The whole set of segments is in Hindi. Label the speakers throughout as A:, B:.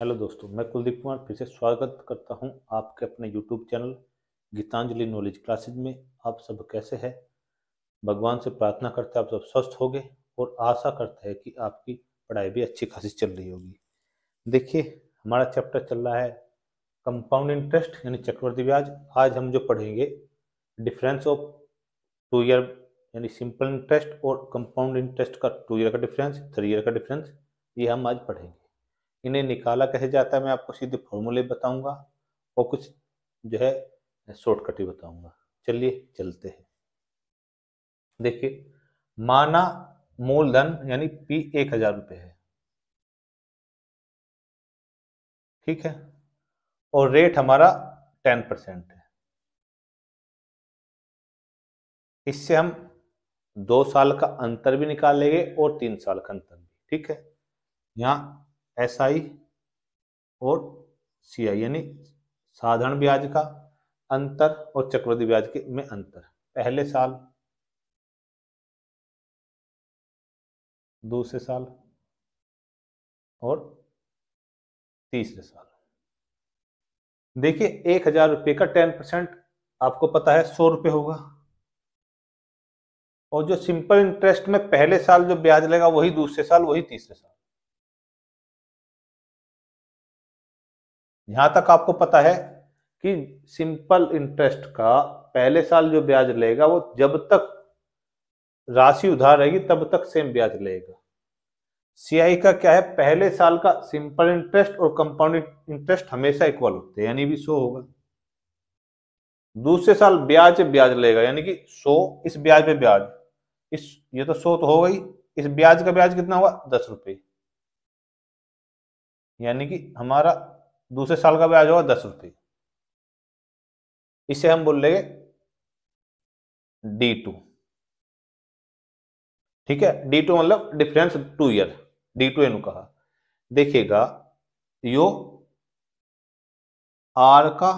A: हेलो दोस्तों, मैं कुलदीप कुमार फिर से स्वागत करता हूं आपके अपने YouTube channel Geetanjali knowledge classes में। आप सब कैसे हैं? भगवान से प्रार्थना करते हैं आप सब स्वस्थ होंगे और आशा करते हैं कि आपकी पढ़ाई भी अच्छी खासी चल रही होगी। देखिए, हमारा चैप्टर चल रहा है कंपाउंड इंटरेस्ट यानी चक्रवृद्धि ब्याज। आज हम जो पढ़ेंगे डिफरेंस ऑफ 2 ईयर यानी सिंपल इंटरेस्ट और कंपाउंड इंटरेस्ट का 2 ईयर का डिफरेंस, 3 ईयर का डिफरेंस, ये हम आज पढ़ेंगे। इन्हें निकाला कैसे जाता है मैं आपको सीधे फॉर्मूले बताऊंगा और कुछ जो है शॉर्टकट ही बताऊंगा। चलिए चलते हैं। देखिए, माना मूलधन यानी पी 1,000 रुपये है, ठीक है, और रेट हमारा 10% है। इससे हम 2 साल का अंतर भी निकाल लेंगे और 3 साल का अंतर भी, ठीक है। यहाँ एस आई और सी आई यानी साधारण ब्याज का अंतर और चक्रवृद्धि ब्याज के में अंतर, पहले साल, दूसरे साल और तीसरे साल। देखिए, 1,000 रुपये का 10% आपको पता है 100 रुपये होगा, और जो सिंपल इंटरेस्ट में पहले साल जो ब्याज लगेगा वही दूसरे साल, वही तीसरे साल। यहां तक आपको पता है कि सिंपल इंटरेस्ट का पहले साल जो ब्याज लगेगा वो जब तक राशि उधार रहेगी तब तक सेम ब्याज लगेगा। सीआई का क्या है, पहले साल का सिंपल इंटरेस्ट और कंपाउंड इंटरेस्ट हमेशा इक्वल होते हैं यानी भी 100 होगा। दूसरे साल ब्याज ब्याज लगेगा यानी कि 100, इस ब्याज पे ब्याज, इस ये तो 100 तो हो गई, इस ब्याज का ब्याज कितना हुआ 10 रुपये, यानी कि हमारा दूसरे साल का ब्याज होगा 10 रुपये। इसे हम बोल लेंगे D2, ठीक है। D2 मतलब डिफरेंस 2 ईयर, D2 एनु कहा। देखिएगा, यो आर का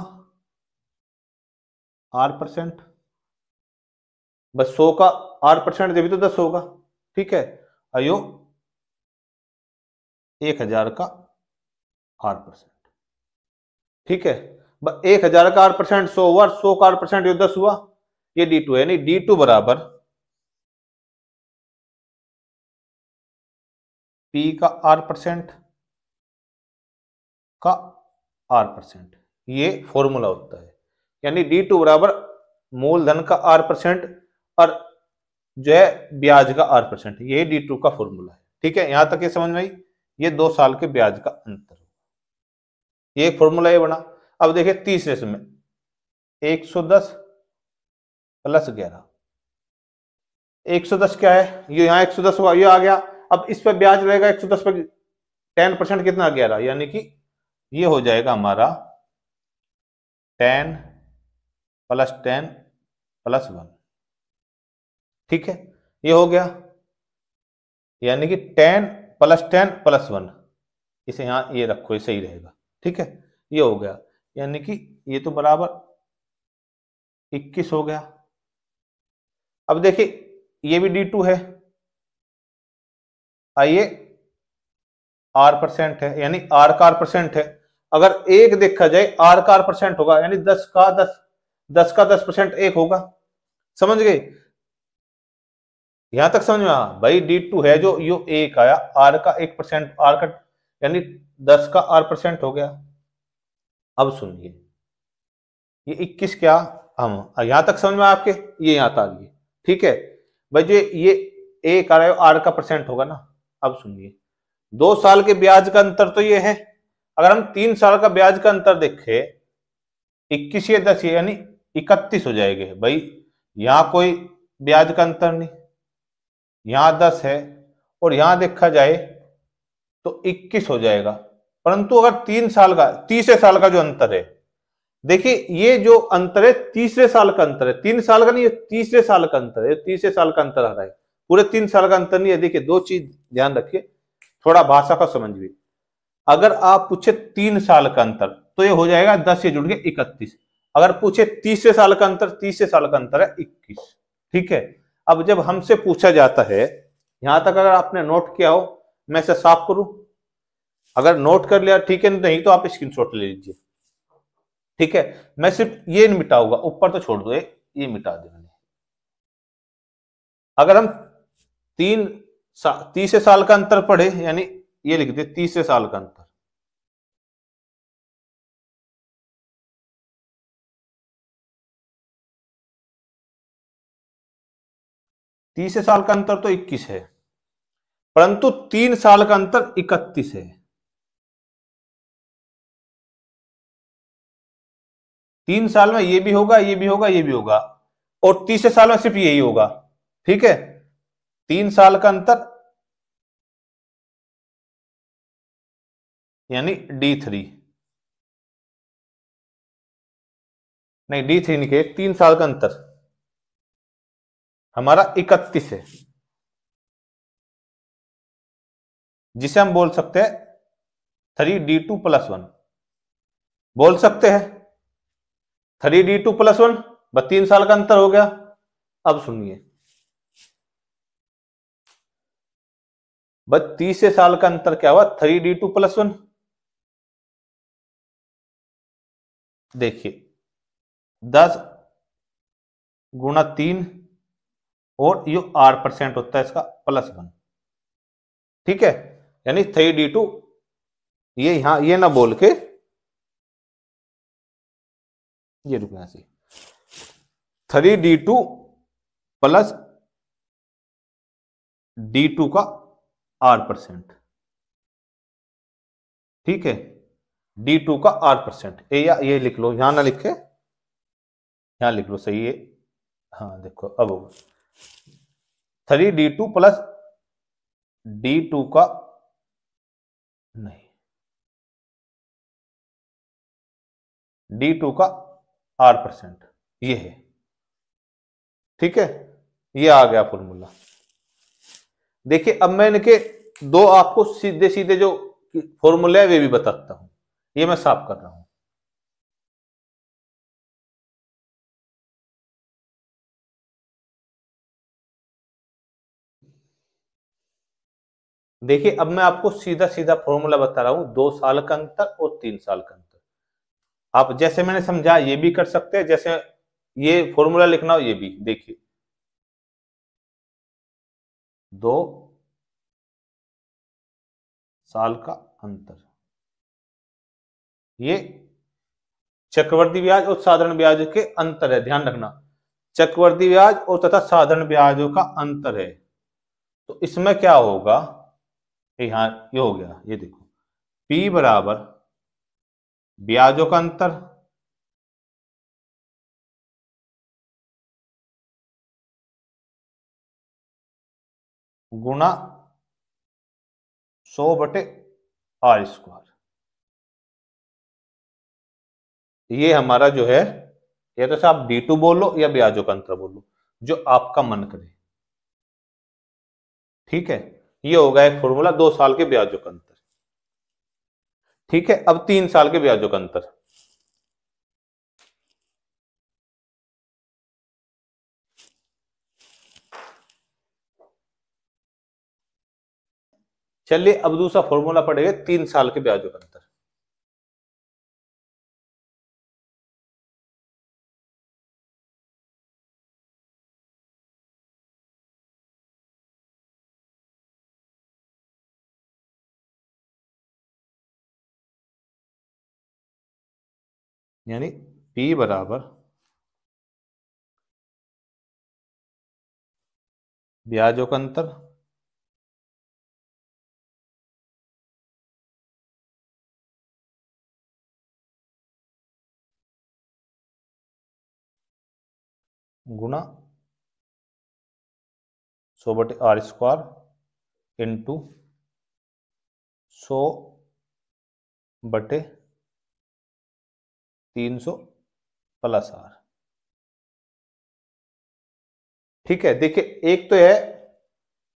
A: R%, बस 100 का R% जब भी तो 10 होगा, ठीक है। अयो 1,000 का R%, ठीक है। 1,000 का R% 100 हुआ, 100 का R% ये 10 हुआ, ये D2 है। यानी D2 बराबर P का R% का R%, ये फॉर्मूला होता है। यानी D2 बराबर मूलधन का R% और जो है ब्याज का R%, ये D2 का फॉर्मूला है, ठीक है। यहां तक ये समझ में आई। ये 2 साल के ब्याज का अंतर, ये एक फॉर्मूला ये बना। अब देखिए तीसरे समय 110 प्लस 11, 110 क्या है, ये यहाँ 110 हुआ, ये आ गया। अब इस पर ब्याज रहेगा 110 पर 10% कितना 11, यानी कि ये हो जाएगा हमारा 10 प्लस 10 प्लस 1, ठीक है। ये हो गया, यानी कि 10 प्लस 10 प्लस 1, इसे यहां ये रखो, ये सही रहेगा, ठीक है। ये हो गया, यानी कि ये तो बराबर 21 हो गया। अब देखिए, ये भी D2 है, आइए R% है, यानी R का R% है। अगर एक देखा जाए R का R% होगा, यानी 10 का 10% एक होगा। समझ गए? यहां तक समझ में आ भाई। D2 है जो यो एक आया, R का 1%, R का यानी 10 का R% हो गया। अब सुनिए, ये 21 क्या, हम यहां तक समझ में आपके, ये यहां तक आ गई, ठीक है भाई। जो ये एक आ रहा है R का % होगा ना। अब सुनिए, 2 साल के ब्याज का अंतर तो ये है। अगर हम 3 साल का ब्याज का अंतर देखें, 21 या 10 यानी 31 हो जाएंगे भाई। यहां कोई ब्याज का अंतर नहीं, यहां 10 है, और यहां देखा जाए तो 21 हो जाएगा। परंतु अगर 3 साल का, तीसरे साल का जो अंतर है, देखिए ये जो अंतर है तीसरे साल का अंतर है, 3 साल का नहीं, ये तीसरे साल का अंतर है, तीसरे साल का अंतर आ रहा है, पूरे 3 साल का अंतर नहीं है। देखिए, दो चीज ध्यान रखिए, थोड़ा भाषा का समझिए। अगर आप पूछे 3 साल का अंतर तो ये हो जाएगा 10 से जुड़ के 31। अगर पूछे तीसरे साल का अंतर, तीसरे साल का अंतर है 21, ठीक है। अब जब हमसे पूछा जाता है, यहां तक अगर आपने नोट किया हो, मैं इसे साफ करूं। अगर नोट कर लिया ठीक है, नहीं तो आप स्क्रीनशॉट ले लीजिए। ठीक है, मैं सिर्फ ये मिटाऊंगा, ऊपर तो छोड़ दो, ये मिटा देना। अगर हम 30 साल का अंतर पढ़े, यानी ये लिख दे 30 साल का अंतर, तीस साल का अंतर तो 21 है, परंतु 3 साल का अंतर 31 है। 3 साल में ये भी होगा, ये भी होगा, ये भी होगा, और 30 साल में सिर्फ यही होगा। ठीक है, 3 साल का अंतर यानी D3, नहीं D3 नहीं कहे, 3 साल का अंतर हमारा 31 है, जिसे हम बोल सकते हैं 3D2+1 बोल सकते हैं। 3D2+1 बस 3 साल का अंतर हो गया। अब सुनिए, बस 30 साल का अंतर क्या हुआ, 3D2+1। देखिए 10 गुणा 3 और ये R% होता है इसका +1। ठीक है, यानी 3D2, ये यहां ये ना बोल के ये रुकना चाहिए, 3D2 प्लस D2 का R%। ठीक है, D2 का R%, ये लिख लो, यहां ना लिखे, यहां लिख लो, सही है। हाँ देखो अब होगा 3D2 प्लस D2 का, नहीं, D2 का R%, ये है। ठीक है, ये आ गया फॉर्मूला। देखिए अब मैं इनके दो आपको सीधे सीधे जो फॉर्मूले है वे भी बताता हूं, ये मैं साफ कर रहा हूं। देखिए अब मैं आपको सीधा सीधा फॉर्मूला बता रहा हूं, 2 साल का अंतर और 3 साल का अंतर। आप जैसे मैंने समझा ये भी कर सकते हैं, जैसे ये फॉर्मूला लिखना हो ये भी। देखिए 2 साल का अंतर, ये चक्रवर्ती ब्याज और साधारण ब्याज के अंतर है, ध्यान रखना, चक्रवर्ती ब्याज और तथा साधारण ब्याजों का अंतर है। तो इसमें क्या होगा, यहां ये हो गया, ये देखो P बराबर ब्याजों का अंतर गुणा 100/R²। ये हमारा जो है, या तो आप D2 बोलो या ब्याजों का अंतर बोलो, जो आपका मन करे। ठीक है, ये होगा एक फॉर्मूला 2 साल के ब्याजों का अंतर। ठीक है, अब 3 साल के ब्याजों का अंतर। चलिए अब दूसरा फॉर्मूला पड़ेगा 3 साल के ब्याजों का अंतर। यानी P बराबर ब्याजों का अंतर गुणा 100/R² इंटू 100/300 प्लस R। ठीक है, देखिए एक तो है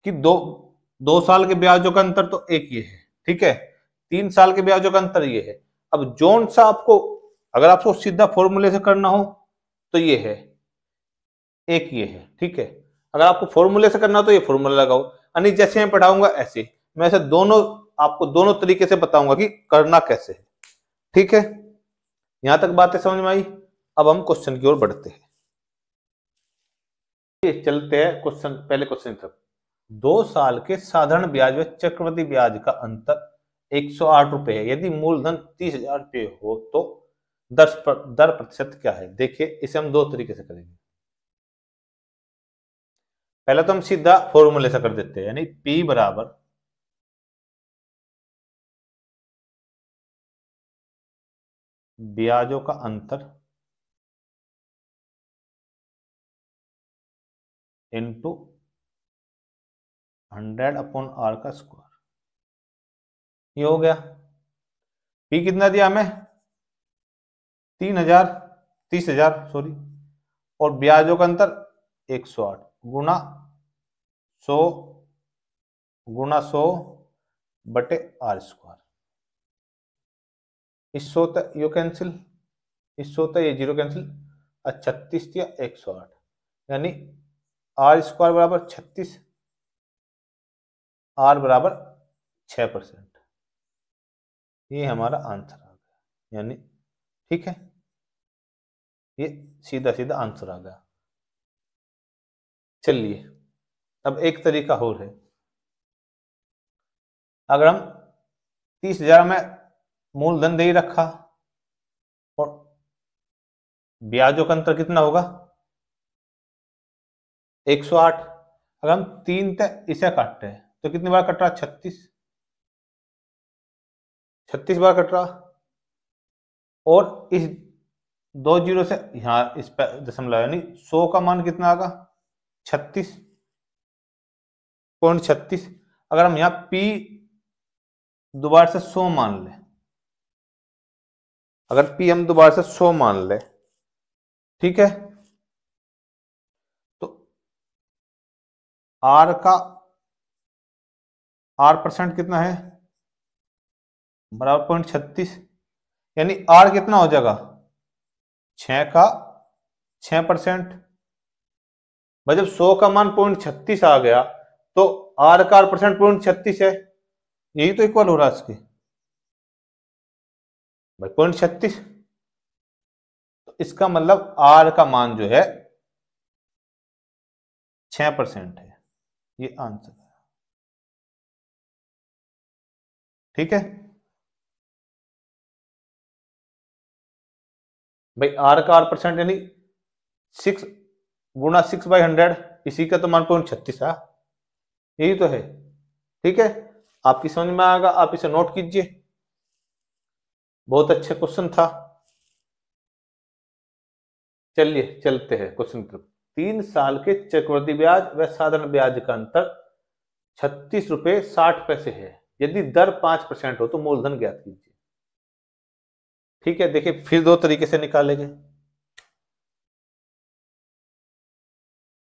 A: कि 2 साल के ब्याजों का अंतर तो एक ये है। ठीक है, 3 साल के ब्याजों का अंतर ये है। अब जोन सा आपको, अगर आपको सीधा फॉर्मूले से करना हो तो ये है, एक ये है। ठीक है, अगर आपको फॉर्मूले से करना हो तो ये फॉर्मूला लगाओ, यानी जैसे मैं पढ़ाऊंगा ऐसे, मैं ऐसे दोनों आपको दोनों तरीके से बताऊंगा कि करना कैसे है। ठीक है, यहां तक बातें समझ में आई। अब हम क्वेश्चन की ओर बढ़ते हैं। चलते हैं क्वेश्चन, पहले क्वेश्चन की तरफ। 2 साल के साधारण ब्याज व चक्रवृद्धि ब्याज का अंतर 108 रुपए है। यदि मूलधन 30,000 रुपये हो तो दर प्रतिशत क्या है? देखिए, इसे हम दो तरीके से करेंगे। पहले तो हम सीधा फॉर्मूले से कर देते हैं, यानी P बराबर ब्याजों का अंतर इंटू 100/r का स्क्वायर। ये हो गया। P कितना दिया हमें? 3,000, 30,000 सॉरी, और ब्याजों का अंतर 108 गुना 100 गुना 100 बटे r स्क्वायर। इस 100 तक यो कैंसिल, इस 100 तक ये 0 कैंसिल, 36 दिया 108, यानी r स्क्वायर बराबर 36, r बराबर 6%। ये हमारा आंसर आ गया, यानी ठीक है, ये सीधा सीधा आंसर आ गया। चलिए, अब एक तरीका और है। अगर हम 30,000 में मूलधन दे ही रखा और ब्याजों का अंतर कितना होगा? 108। अगर हम 3 तक इसे काटते हैं तो कितनी बार कट रहा? 36 बार कट रहा, और इस 2 जीरो से यहां इस पर दशमलव, यानी 100 का मान कितना आएगा? 36.36। अगर हम यहां P दोबारा से 100 मान ले, अगर P हम दोबारा से 100 मान ले, ठीक है, तो R का R% कितना है? बराबर 0.36, यानी R कितना हो जाएगा? 6 का 6%। भाई जब 100 का मान 0.36 आ गया तो R का R% 0.36 है, यही तो इक्वल हो रहा है इसके भाई 0.36। तो इसका मतलब R का मान जो है 6% है। ये आंसर है, ठीक है भाई। R का R% यानी 6 गुना 6/100, इसी का तो मान 0.36 है, यही तो है। ठीक है, आपकी समझ में आएगा, आप इसे नोट कीजिए। बहुत अच्छा क्वेश्चन था। चलिए चलते हैं क्वेश्चन की तरफ। 3 साल के चक्रवृद्धि ब्याज व साधारण ब्याज का अंतर 36 रुपए 60 पैसे है। यदि दर 5% हो तो मूलधन ज्ञात कीजिए। ठीक है, देखिए फिर दो तरीके से निकालेंगे।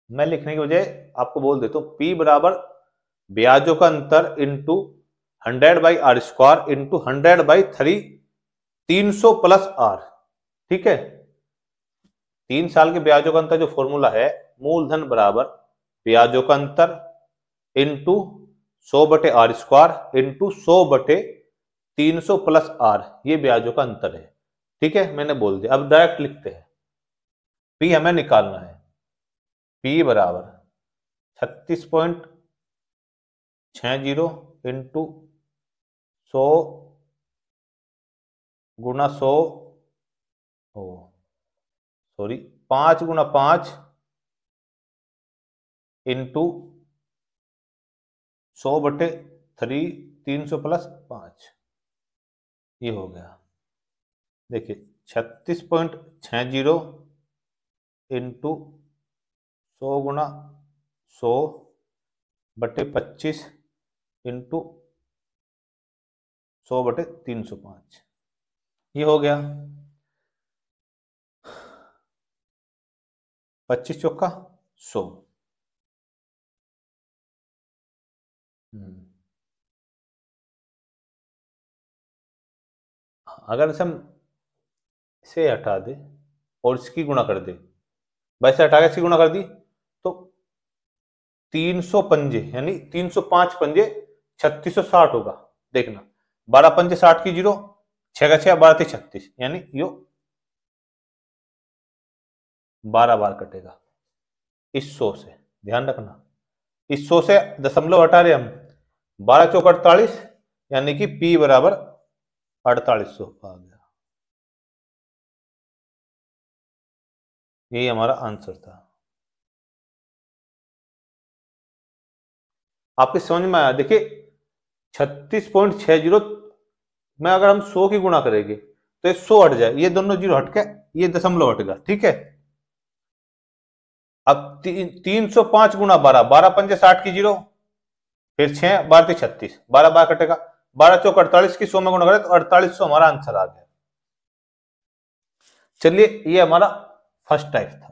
A: मैं लिखने की बजाय आपको बोल देता हूं, P बराबर ब्याजों का अंतर into 100/r square into 100/3, 300 plus r। ठीक है, 3 साल के ब्याजों का अंतर जो फॉर्मूला है, मूलधन बराबर ब्याजों का अंतर into 100/r square into 100/300 plus r, ये ब्याजों का अंतर है। ठीक है, मैंने बोल दिया। अब डायरेक्ट लिखते हैं, P हमें निकालना है। P बराबर 36.60 इंटू 100 गुना 100, ओ सॉरी 5 गुना 5 इंटू 100/3, 300 प्लस 5, ये हो गया। देखिए 36.60 इंटू 100 गुना 100/25 इंटू 100/305, ये हो गया। 25 चौका 100। अगर इसे हम इसे हटा दे और इसकी गुणा कर दे, वैसे हटा के इसकी गुणा कर दी तो 300 पंजे, यानी 305 पंजे 3660 होगा। देखना 12 पंजे 60 की 0, 6 का 6, 12 36, यानी यो 12 बार कटेगा इस 100 से। ध्यान रखना इस 100 से दशमलव हटा रहे हम, 12 चौक 48, यानी कि P बराबर 4800 आ गया। यही हमारा आंसर था। आपके समझ में आया? देखिए 36.60 में अगर हम 100 की गुणा करेंगे तो ये 100 हट जाए, ये दोनों जीरो हट के ये दशमलव हट गया, ठीक है। अब 305 गुणा 12, 12 पंजे 60 की 0, फिर 6, 12 36, 12 बार कटेगा, 12 चौक 48 की 100 में गुणा करें तो 4800 हमारा आंसर आ गया। चलिए ये हमारा फर्स्ट टाइप था।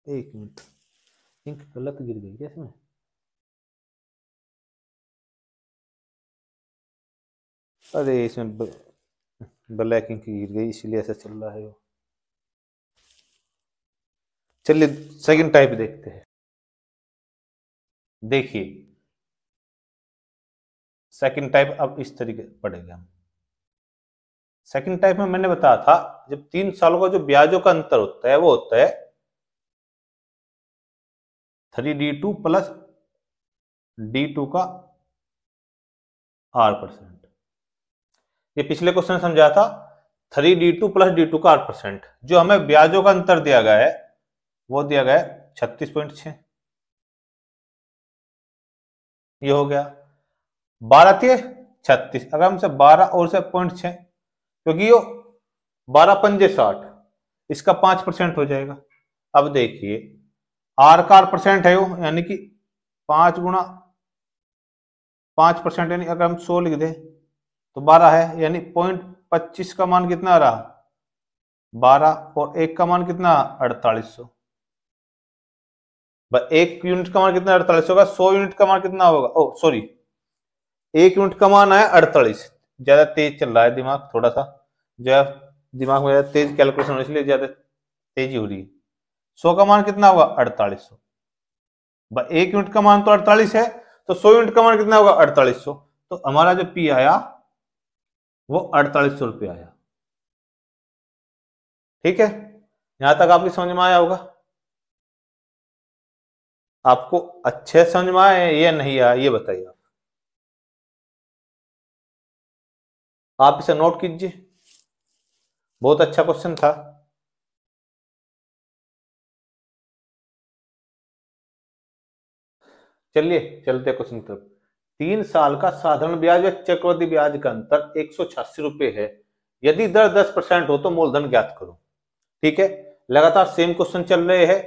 A: एक मिनट, इंक गलत गिर गई क्या इसमें? अरे इसमें ब्लैक इंक गिर गई, इसलिए ऐसा चल रहा है वो। चलिए सेकंड टाइप देखते हैं। देखिए सेकंड टाइप अब इस तरीके पढ़ेंगे हम। सेकंड टाइप में मैंने बताया था जब 3 सालों का जो ब्याजों का अंतर होता है वो होता है 3D2 प्लस D2 का R%। ये पिछले क्वेश्चन में समझाया था 3D2 प्लस D2 का R%। जो हमें ब्याजों का अंतर दिया गया है वो दिया गया है 36.6। ये हो गया 12 36, अगर हमसे 12 और से 0.6, क्योंकि ये 12 पंजे 60, इसका 5% हो जाएगा। अब देखिए आर का R% है वो, यानी कि 5 गुणा 5%, यानी अगर हम 100 लिख दें तो 12 है, यानी 0.25 का मान कितना आ रहा 12, और 1 का मान कितना 4800। एक यूनिट का मान कितना 48 होगा, 100 यूनिट का मान कितना होगा, ओ सॉरी 1 यूनिट का मान है 48। ज्यादा तेज चल रहा है दिमाग, थोड़ा सा ज्यादा दिमाग में ज्यादा तेज कैलकुलेशन हो, इसलिए ज्यादा तेजी हो रही है। 100 का मान कितना होगा 4800, 1 यूनिट का मान तो 48 है, तो 100 यूनिट का मान कितना होगा 4800। तो हमारा जो P आया वो 4800 रुपये आया। ठीक है, यहां तक आपकी समझ में आया होगा? आपको अच्छे समझ में आया या नहीं आया ये बताइए आप इसे नोट कीजिए, बहुत अच्छा क्वेश्चन था। चलिए चलते क्वेश्चन तरफ। 3 साल का साधारण ब्याज व चक्रवृद्धि ब्याज का अंतर 186 रुपए है। यदि दर 10% हो तो मूलधन ज्ञात करो। ठीक है, लगातार सेम क्वेश्चन चल रहे हैं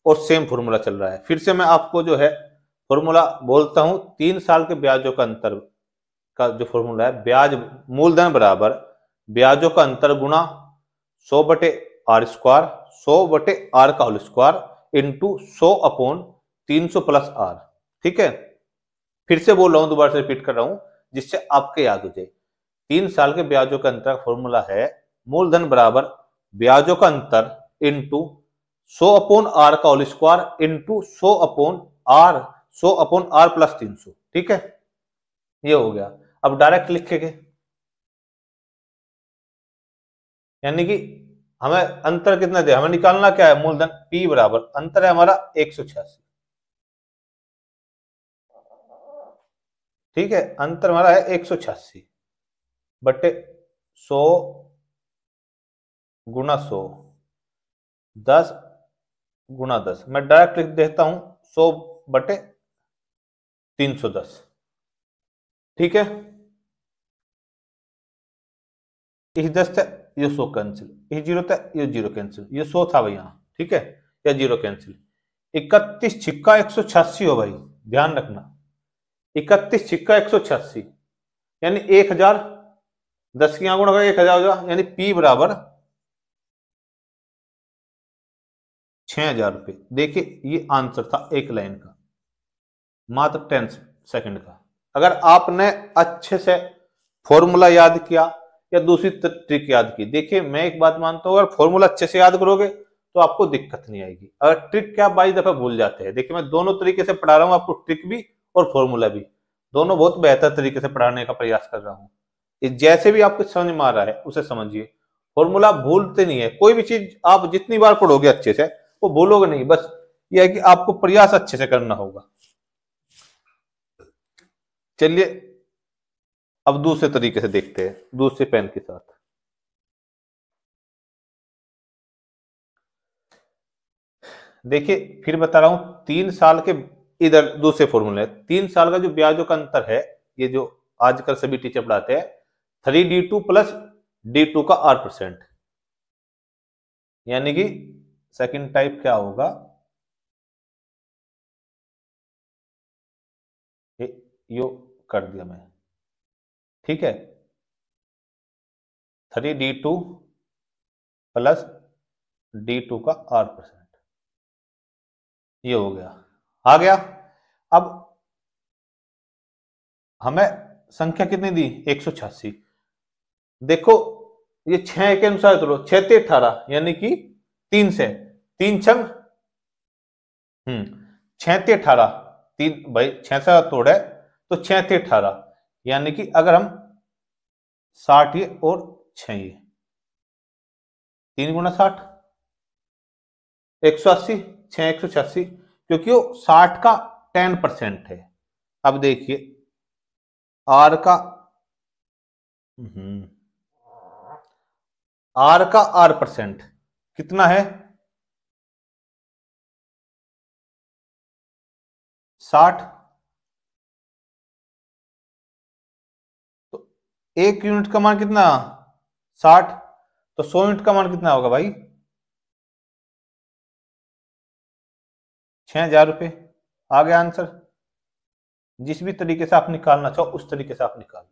A: और सेम फॉर्मूला चल रहा है। फिर से मैं आपको जो है फॉर्मूला बोलता हूं। 3 साल के ब्याजों का अंतर का जो फॉर्मूला है, ब्याज मूलधन बराबर ब्याजों का अंतर गुणा 100 बटे आर स्क्वायर, 100 बटे आर का whole square into 100 upon 300 plus r. ठीक है, फिर से बोल रहा हूं, दोबारा से रिपीट कर रहा हूं जिससे आपके याद हो जाए। 3 साल के ब्याजों का अंतर का फॉर्मूला है मूलधन बराबर ब्याजों का अंतर इंटू 100 अपॉन आर का whole square into 100 upon r, 100 upon r plus 300। ठीक है, ये हो गया। अब डायरेक्ट लिखेंगे, यानी कि हमें अंतर कितना दे, हमें निकालना क्या है, मूलधन P बराबर अंतर है हमारा 186। ठीक है, अंतर हमारा है 186 बटे 100 गुणा 100, 10 गुणा 10। मैं डायरेक्ट लिख देता हूं 100 बटे 310। ठीक है, इस 10 था ये 100 कैंसिल, इस 0 था ये 0 कैंसिल, ये 100 था भाई यहाँ। ठीक है, या 0 कैंसिल। 31 छिक्का 186 हो भाई, ध्यान रखना 31 छिक्का 186, यानी 1000, 10 की यहां गुणा 1000 हो जाएगा, यानी P बराबर 6000 रुपये। देखिए ये आंसर था एक लाइन का, मात्र 10 सेकंड का। अगर आपने अच्छे से फॉर्मूला याद किया या दूसरी ट्रिक याद की, देखिए मैं एक बात मानता हूं, अगर फॉर्मूला अच्छे से याद करोगे तो आपको दिक्कत नहीं आएगी। अगर ट्रिक क्या बाई दफा भूल जाते हैं, देखिए मैं दोनों तरीके से पढ़ा रहा हूँ आपको, ट्रिक भी और फॉर्मूला भी, दोनों बहुत बेहतर तरीके से पढ़ाने का प्रयास कर रहा हूँ। जैसे भी आपको समझ में आ रहा है उसे समझिए। फॉर्मूला भूलते नहीं है, कोई भी चीज आप जितनी बार पढ़ोगे अच्छे से वो भूलोगे नहीं, बस यह है कि आपको प्रयास अच्छे से करना होगा। चलिए अब दूसरे तरीके से देखते हैं, दूसरे पेन के साथ। देखिए फिर बता रहा हूं, 3 साल के, इधर दूसरे फॉर्मूले, 3 साल का जो ब्याजों का अंतर है, ये जो आजकल सभी टीचर पढ़ाते हैं, 3D2 प्लस D2 का R%, यानी कि सेकंड टाइप क्या होगा, यो कर दिया मैं, ठीक है, 3D2 प्लस D2 का R%, ये हो गया, आ गया। अब हमें संख्या कितनी दी, 186। देखो ये 6 के अनुसार तोड़ो, 6 ते 18, यानी कि 3 से 3 छंग 6 ते 18, 3 भाई 6 से तोड़े तो 6 ते 18, यानी कि अगर हम 60 ये और 6 ये 3 गुना 60 180, 6 186, क्योंकि वो 60 का 10% है। अब देखिए आर का R% कितना है, 60, तो 1 यूनिट का मान कितना, 60, तो 100 यूनिट का मान कितना होगा भाई, 6,000 रुपये। आ गया आंसर। जिस भी तरीके से आप निकालना चाहो उस तरीके से आप निकाल लो।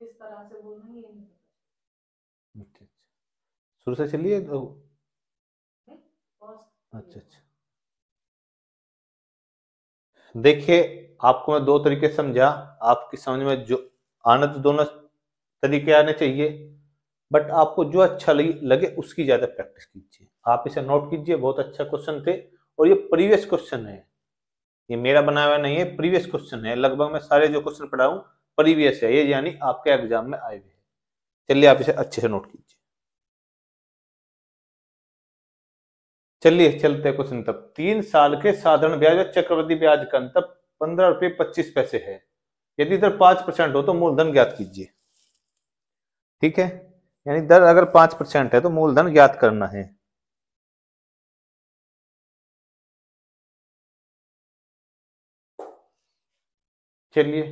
B: किस तरह से बोलना ये नहीं
A: अच्छा, शुरू से चलिए तो, अच्छा अच्छा, देखिए आपको मैं 2 तरीके से समझा, आपकी समझ में जो आना तो दोनों तरीके आने चाहिए, बट आपको जो अच्छा लगे उसकी ज्यादा प्रैक्टिस कीजिए। आप इसे नोट कीजिए, बहुत अच्छा क्वेश्चन थे, और ये प्रीवियस क्वेश्चन है, ये मेरा बनाया हुआ नहीं है, प्रीवियस क्वेश्चन है। लगभग मैं सारे जो क्वेश्चन पढ़ा हूं प्रीवियस है ये, यानी आपके एग्जाम में आए हुए हैं। चलिए आप इसे अच्छे से नोट कीजिए। चलिए चलते हैं क्वेश्चन तब। 3 साल के साधारण ब्याज और चक्रवृद्धि ब्याज का अंतर 15 रुपये 25 पैसे है। यदि इधर 5% हो तो मूलधन ज्ञात कीजिए। ठीक है, यानी दर अगर 5% है तो मूलधन ज्ञात करना है। चलिए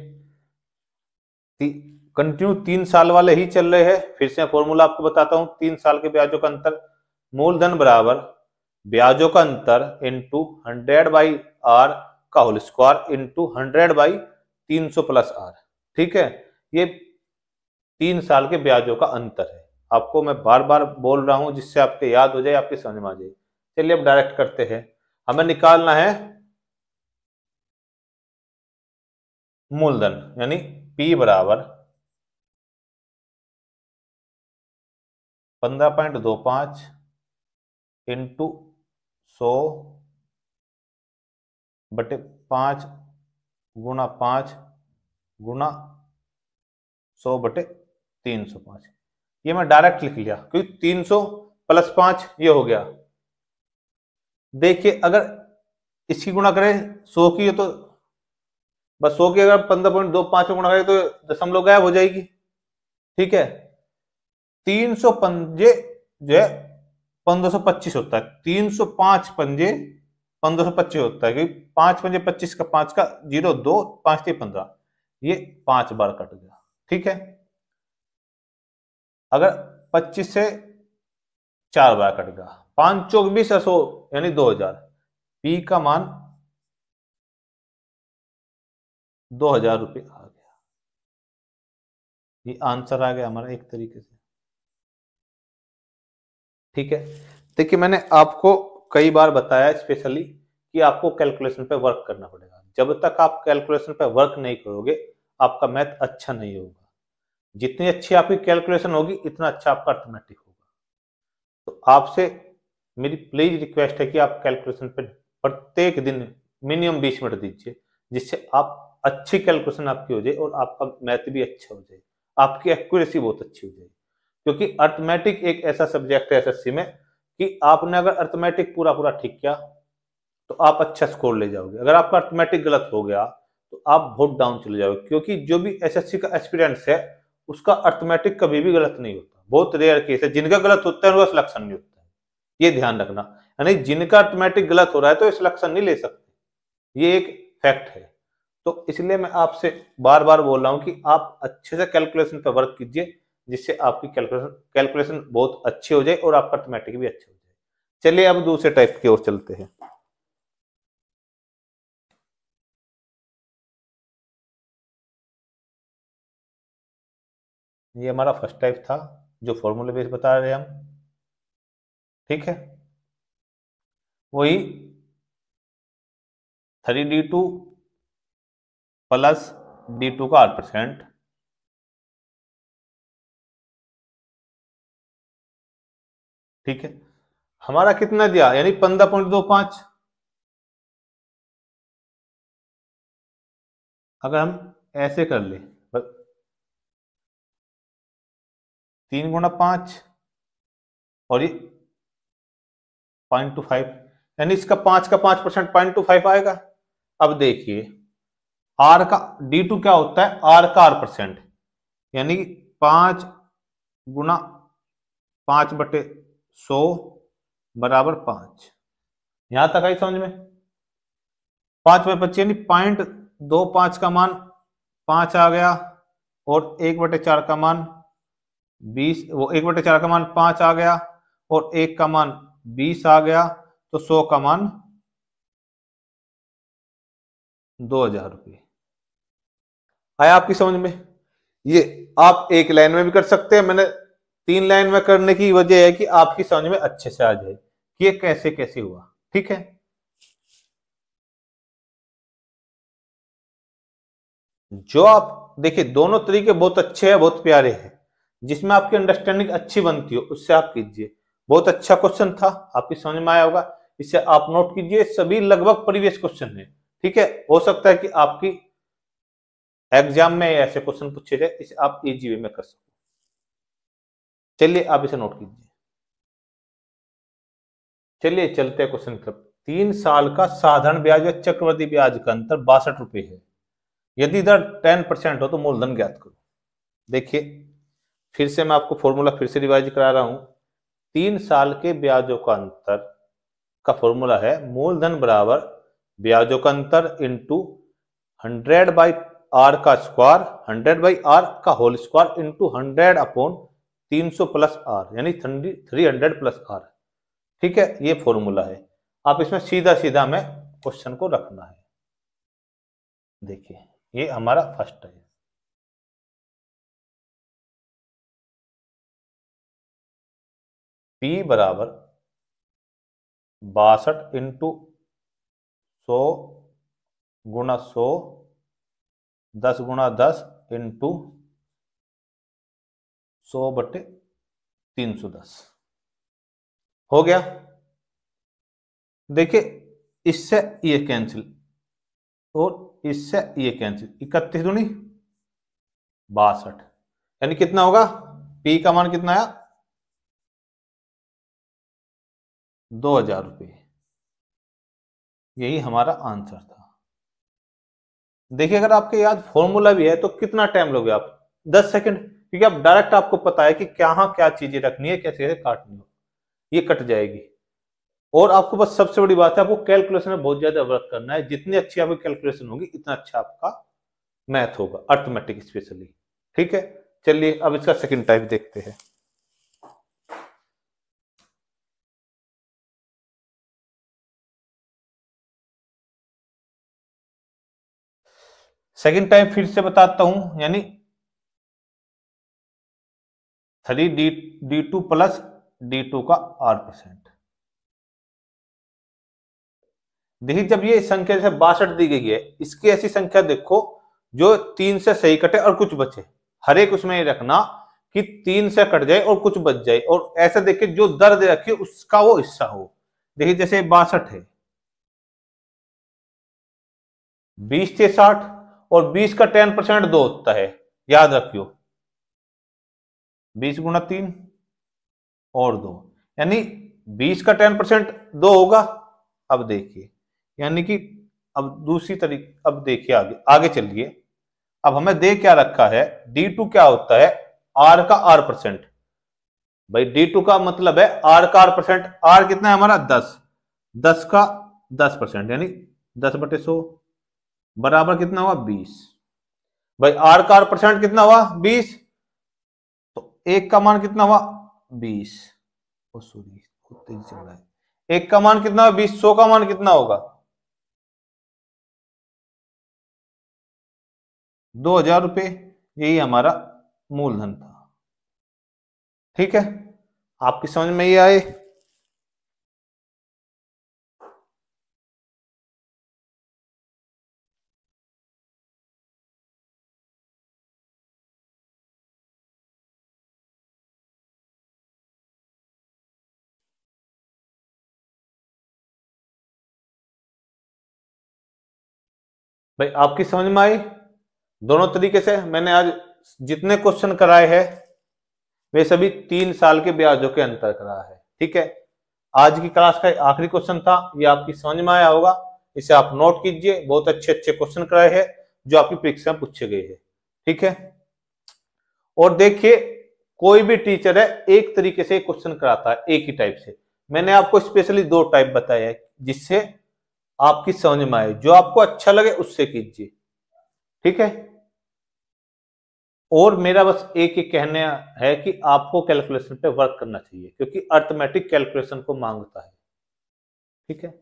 A: कंटिन्यू 3 साल वाले ही चल रहे हैं, फिर से फॉर्मूला आपको बताता हूं। 3 साल के ब्याजों का अंतर, मूलधन बराबर ब्याजों का अंतर इंटू 100/r का whole square into 100/300 plus r। ठीक है, ये 3 साल के ब्याजों का अंतर है। आपको मैं बार बार बोल रहा हूं जिससे आपके याद हो जाए, आपकी समझ में आ जाए। चलिए अब डायरेक्ट करते हैं। हमें निकालना है मूलधन, यानी P बराबर 15.25 इंटू 100/5 गुणा 5 गुणा 100/305। ये मैं डायरेक्ट लिख लिया क्योंकि 300 प्लस 5 ये हो गया। देखिए अगर इसकी गुणा करें 100 की, तो बस 100 की अगर 15.25 में गुणा करें तो दशमलव गायब हो जाएगी। ठीक है, 300 पंजे जो है 1525 होता है, 305 पंजे 1525 होता है, क्योंकि 5 पंजे 25 का 5 का 0 2 5 15, ये 5 बार कट गया। ठीक है, अगर 25 से 4 बार कट गया, 5 चौक 20 100 यानी 2000, पी का मान 2000 रुपये आ गया। ये आंसर आ गया हमारा एक तरीके से। ठीक है, देखिए मैंने आपको कई बार बताया स्पेशली कि आपको कैलकुलेशन पे वर्क करना पड़ेगा। जब तक आप कैलकुलेशन पे वर्क नहीं करोगे आपका मैथ अच्छा नहीं होगा। जितनी अच्छी आपकी कैलकुलेशन होगी इतना अच्छा आपका अर्थमेटिक होगा। तो आपसे मेरी प्लीज रिक्वेस्ट है कि आप कैलकुलेशन पे प्रत्येक दिन मिनिमम 20 मिनट दीजिए, जिससे आप अच्छी कैलकुलेशन आपकी हो जाए और आपका मैथ भी अच्छा हो जाए, आपकी एक्यूरेसी बहुत अच्छी हो जाए। क्योंकि अर्थमेटिक एक ऐसा सब्जेक्ट है एसएससी में कि आपने अगर अर्थमेटिक पूरा पूरा ठीक किया तो आप अच्छा स्कोर ले जाओगे। अगर आपका अर्थमेटिक गलत हो गया तो आप बहुत डाउन चले जाओगे, क्योंकि जो भी एसएससी का एस्पिरेंट्स है उसका अर्थमेटिक कभी भी गलत नहीं होता। बहुत रेयर केस है जिनका गलत होता है उनका सिलेक्शन नहीं होता है, ये ध्यान रखना। यानी जिनका अर्थमेटिक गलत हो रहा है तो सिलेक्शन नहीं ले सकते, ये एक फैक्ट है। तो इसलिए मैं आपसे बार बार बोल रहा हूं कि आप अच्छे से कैलकुलेशन पर वर्क कीजिए, जिससे आपकी कैलकुलेशन बहुत अच्छी हो जाए और आपका अर्थमेटिक भी अच्छा हो जाए। चलिए अब दूसरे टाइप की ओर चलते हैं। ये हमारा फर्स्ट टाइप था जो फॉर्मूले बेस बता रहे हैं हम, ठीक है। वही 3d2 प्लस d2 का r%, ठीक है। हमारा कितना दिया, यानी 15.25। अगर हम ऐसे कर ले 3 गुणा 5 और ये 0.25, यानी इसका 5 का 5% 0.25 आएगा। अब देखिए आर का d2 क्या होता है, आर का r%, यानी 5 गुणा 5/100 बराबर 5। यहां तक आई समझ में? 5/25 यानी 0.25 का मान 5 आ गया, और 1/4 का मान 20, वो 1/4 का मान 5 आ गया और 1 का मान 20 आ गया, तो 100 का मान 2000 रुपये आया आपकी समझ में? ये आप एक लाइन में भी कर सकते हैं, मैंने 3 लाइन में करने की वजह है कि आपकी समझ में अच्छे से आ जाए कि ये कैसे कैसे हुआ, ठीक है। जो आप देखिए दोनों तरीके बहुत अच्छे हैं, बहुत प्यारे हैं, जिसमें आपकी अंडरस्टैंडिंग अच्छी बनती हो उससे आप कीजिए। बहुत अच्छा क्वेश्चन था, आपकी समझ में आया होगा, इसे आप नोट कीजिए। सभी लगभग प्रीवियस क्वेश्चन है, ठीक है। हो सकता है कि आपकी एग्जाम में ऐसे क्वेश्चन पूछे जाए, इसे आप इजी वे में कर सकते। चलिए आप इसे नोट कीजिए। चलिए चलते हैं क्वेश्चन की तरफ। 3 साल का साधारण ब्याज व चक्रवृद्धि ब्याज का अंतर 62 रुपए है। यदि दर 10% हो तो मूलधन ज्ञात करो। देखिए फिर से मैं आपको फॉर्मूला फिर से रिवाइज करा रहा हूं। 3 साल के ब्याजों का अंतर का फॉर्मूला है मूलधन बराबर ब्याजों का अंतर इंटू 100/r का स्क्वायर, 100/r का whole square into 100/300 plus r, यानी 300 प्लस r, ठीक है। ये फॉर्मूला है। आप इसमें सीधा सीधा में क्वेश्चन को रखना है। देखिए ये हमारा फर्स्ट है, P बराबर 62 इंटू 100 गुणा 100, 10 गुणा 10 इंटू 100/310 हो गया। देखिए इससे ये कैंसिल और इससे ये कैंसिल, 31 दूनी 62, यानी कितना होगा, P का मान कितना आया, 2000 रुपये। यही हमारा आंसर था। देखिए अगर आपके याद फॉर्मूला भी है तो कितना टाइम लोगे आप, 10 सेकंड, क्योंकि आप डायरेक्ट आपको पता है कि कहां क्या चीजें रखनी है, कैसे कैसे काटनी हो, ये कट जाएगी। और आपको बस सबसे बड़ी बात है, आपको कैलकुलेशन में बहुत ज्यादा वर्क करना है। जितनी अच्छी आपकी कैलकुलेशन होगी इतना अच्छा आपका मैथ होगा, अर्थमेटिक स्पेशली, ठीक है। चलिए अब इसका सेकंड टाइप देखते हैं। सेकंड टाइप फिर से बताता हूं, यानी 3d2 प्लस d2 का r%। देखिए जब ये संख्या जैसे 62 दी गई है, इसकी ऐसी संख्या देखो जो 3 से सही कटे और कुछ बचे, हर एक उसमें ये रखना कि 3 से कट जाए और कुछ बच जाए, और ऐसा देखिए जो दर दे रखी है उसका वो हिस्सा हो। देखिए जैसे 62 है, 20 से 60, और 20 का 10% 2 होता है, याद रखियो, 20 गुणा 3 और 2, यानी 20 का 10% 2 होगा। अब देखिए, यानी कि अब दूसरी तरीके, अब देखिए आगे आगे चलिए। अब हमें दे क्या रखा है, D2 क्या होता है, R का R%। भाई D2 का मतलब है R का R%। R कितना है हमारा 10, 10 का 10% यानी 10/100 बराबर कितना हुआ 20। भाई R का R% कितना हुआ 20, तो 1 का मान कितना हुआ 20। ओ सॉरी, तेजी चल रहा है। 1 का मान कितना हुआ 20, 100 का मान कितना होगा 2000 रुपये। यही हमारा मूलधन था। ठीक है, आपकी समझ में ये आए? भाई आपकी समझ में आई? दोनों तरीके से मैंने आज जितने क्वेश्चन कराए हैं वे सभी 3 साल के ब्याजों के अंतर करा है। ठीक है, आज की क्लास का आखिरी क्वेश्चन था, ये आपकी समझ में आया होगा। इसे आप नोट कीजिए, बहुत अच्छे अच्छे क्वेश्चन कराए हैं जो आपकी परीक्षा में पूछे गए हैं। ठीक है, और देखिए कोई भी टीचर है एक तरीके से क्वेश्चन कराता है, एक ही टाइप से। मैंने आपको स्पेशली 2 टाइप बताया है जिससे आपकी समझ में आए, जो आपको अच्छा लगे उससे कीजिए। ठीक है, और मेरा बस एक ही कहना है कि आपको कैलकुलेशन पे वर्क करना चाहिए, क्योंकि अर्थमेटिक कैलकुलेशन को मांगता है। ठीक है,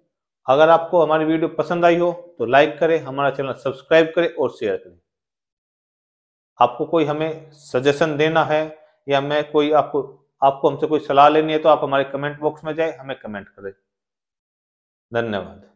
A: अगर आपको हमारी वीडियो पसंद आई हो तो लाइक करें, हमारा चैनल सब्सक्राइब करें और शेयर करें। आपको कोई हमें सजेशन देना है या मैं कोई आपको हमसे कोई सलाह लेनी है तो आप हमारे कमेंट बॉक्स में जाए, हमें कमेंट करें। धन्यवाद।